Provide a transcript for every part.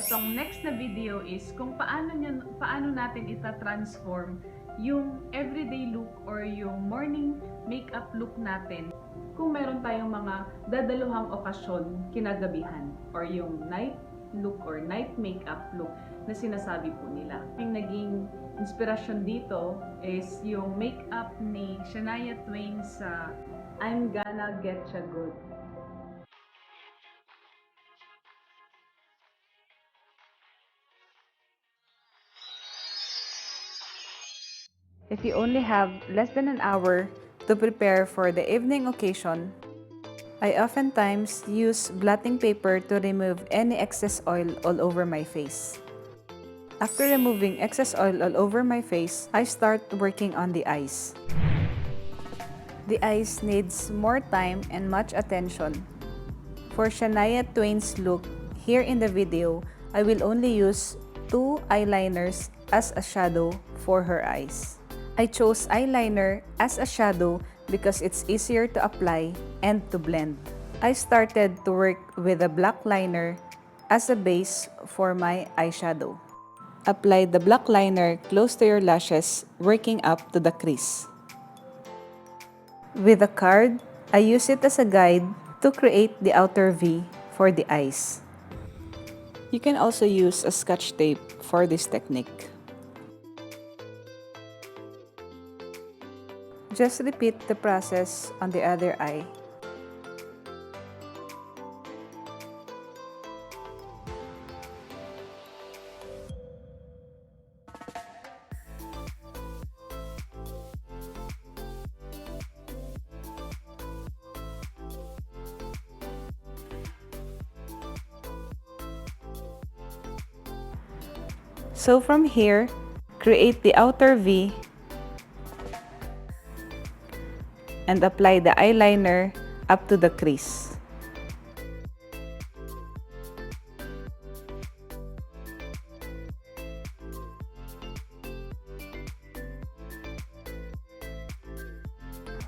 So, ang next na video is kung paano natin ita-transform yung everyday look or yung morning makeup look natin kung meron tayong mga dadaluhang okasyon kinagabihan or yung night look or night makeup look na sinasabi po nila. Yung naging inspirasyon dito is yung makeup ni Shania Twain sa I'm Gonna Getcha Good. If you only have less than an hour to prepare for the evening occasion, I oftentimes use blotting paper to remove any excess oil all over my face. After removing excess oil all over my face, I start working on the eyes. The eyes needs more time and much attention. For Shania Twain's look, here in the video, I will only use 2 eyeliners as a shadow for her eyes. I chose eyeliner as a shadow because it's easier to apply and to blend. I started to work with a black liner as a base for my eyeshadow. Apply the black liner close to your lashes, working up to the crease. With a card, I use it as a guide to create the outer V for the eyes. You can also use a Scotch tape for this technique. Just repeat the process on the other eye. So from here, create the outer V and apply the eyeliner up to the crease.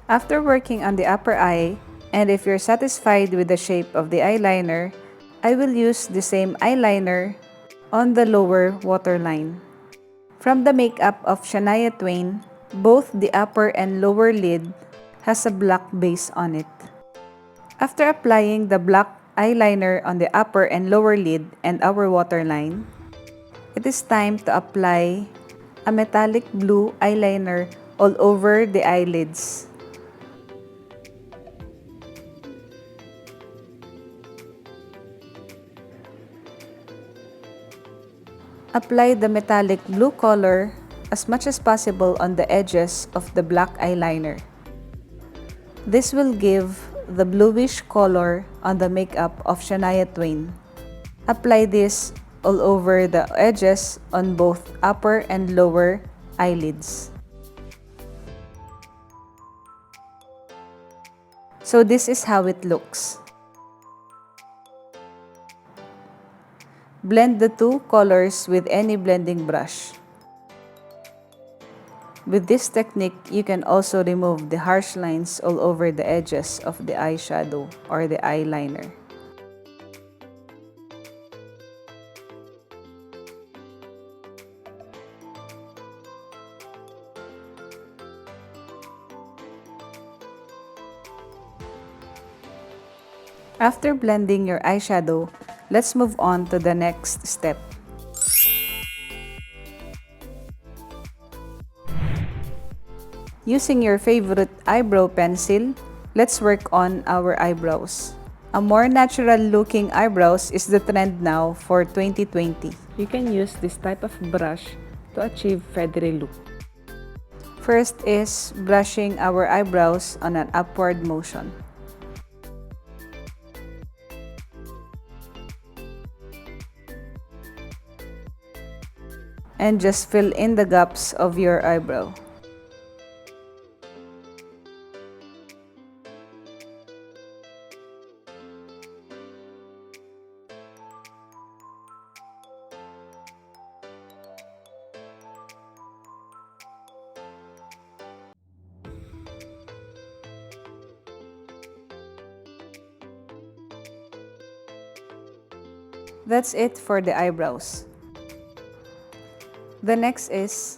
After working on the upper eye, and if you're satisfied with the shape of the eyeliner, I will use the same eyeliner on the lower waterline. From the makeup of Shania Twain, both the upper and lower lid has a black base on it. After applying the black eyeliner on the upper and lower lid and our waterline, it is time to apply a metallic blue eyeliner all over the eyelids. Apply the metallic blue color as much as possible on the edges of the black eyeliner. This will give the bluish color on the makeup of Shania Twain. Apply this all over the edges on both upper and lower eyelids. So this is how it looks. Blend the two colors with any blending brush. With this technique, you can also remove the harsh lines all over the edges of the eyeshadow or the eyeliner. After blending your eyeshadow, let's move on to the next step. Using your favorite eyebrow pencil, let's work on our eyebrows. A more natural looking eyebrows is the trend now for 2020. You can use this type of brush to achieve feathery look. First is brushing our eyebrows on an upward motion. And just fill in the gaps of your eyebrow. That's it for the eyebrows. The next is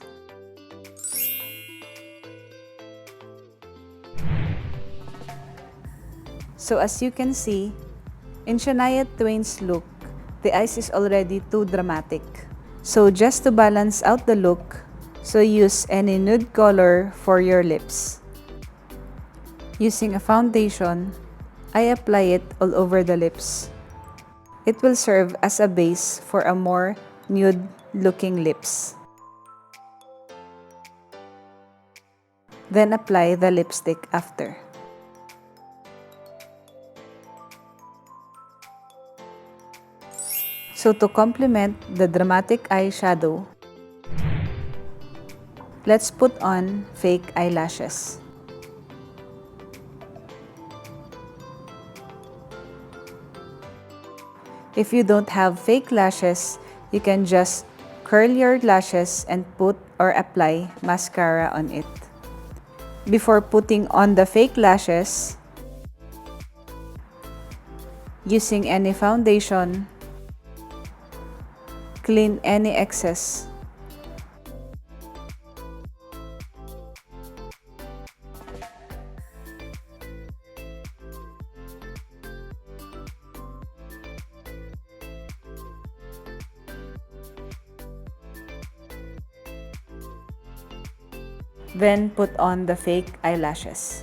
so as you can see, in Shania Twain's look, the eyes is already too dramatic. So just to balance out the look, so use any nude color for your lips. Using a foundation, I apply it all over the lips. It will serve as a base for a more nude looking lips. Then apply the lipstick after. So to complement the dramatic eyeshadow, let's put on fake eyelashes. If you don't have fake lashes, you can just curl your lashes and put or apply mascara on it. Before putting on the fake lashes, using any foundation, clean any excess. Then put on the fake eyelashes.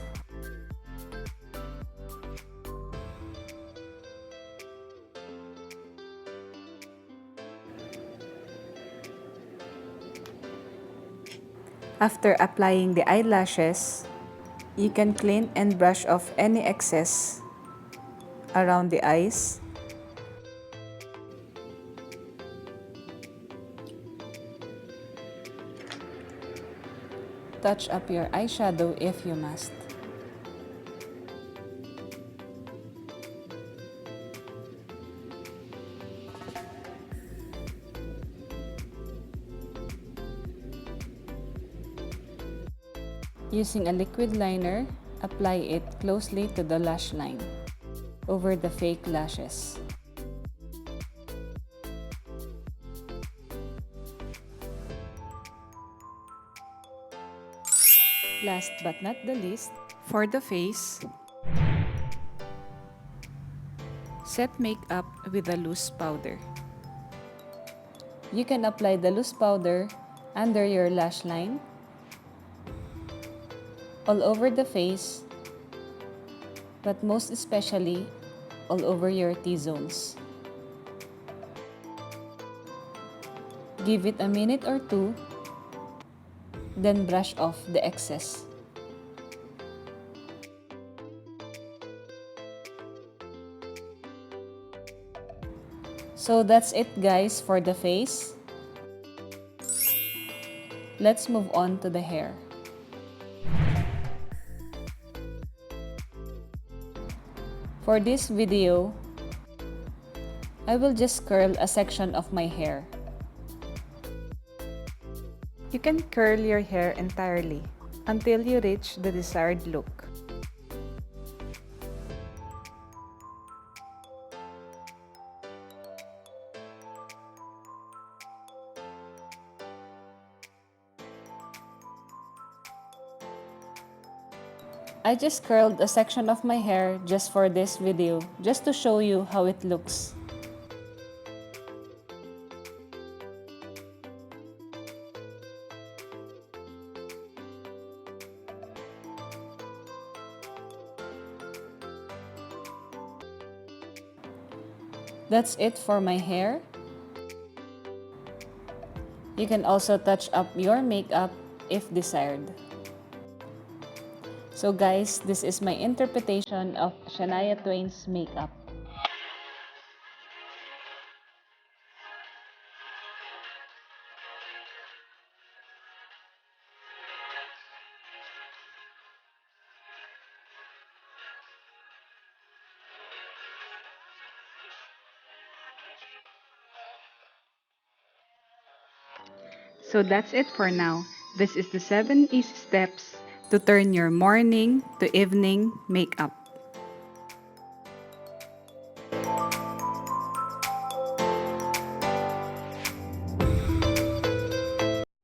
After applying the eyelashes, you can clean and brush off any excess around the eyes. Touch up your eyeshadow if you must. Using a liquid liner, apply it closely to the lash line, over the fake lashes. Last but not the least, for the face, set makeup with a loose powder. You can apply the loose powder under your lash line, all over the face, but most especially all over your T-zones. Give it a minute or two, then brush off the excess. So that's it guys for the face. Let's move on to the hair. For this video, I will just curl a section of my hair. You can curl your hair entirely until you reach the desired look. I just curled a section of my hair just for this video, just to show you how it looks. That's it for my hair. You can also touch up your makeup if desired. So guys, this is my interpretation of Shania Twain's makeup. So that's it for now. This is the 7 easy steps to turn your morning to evening makeup.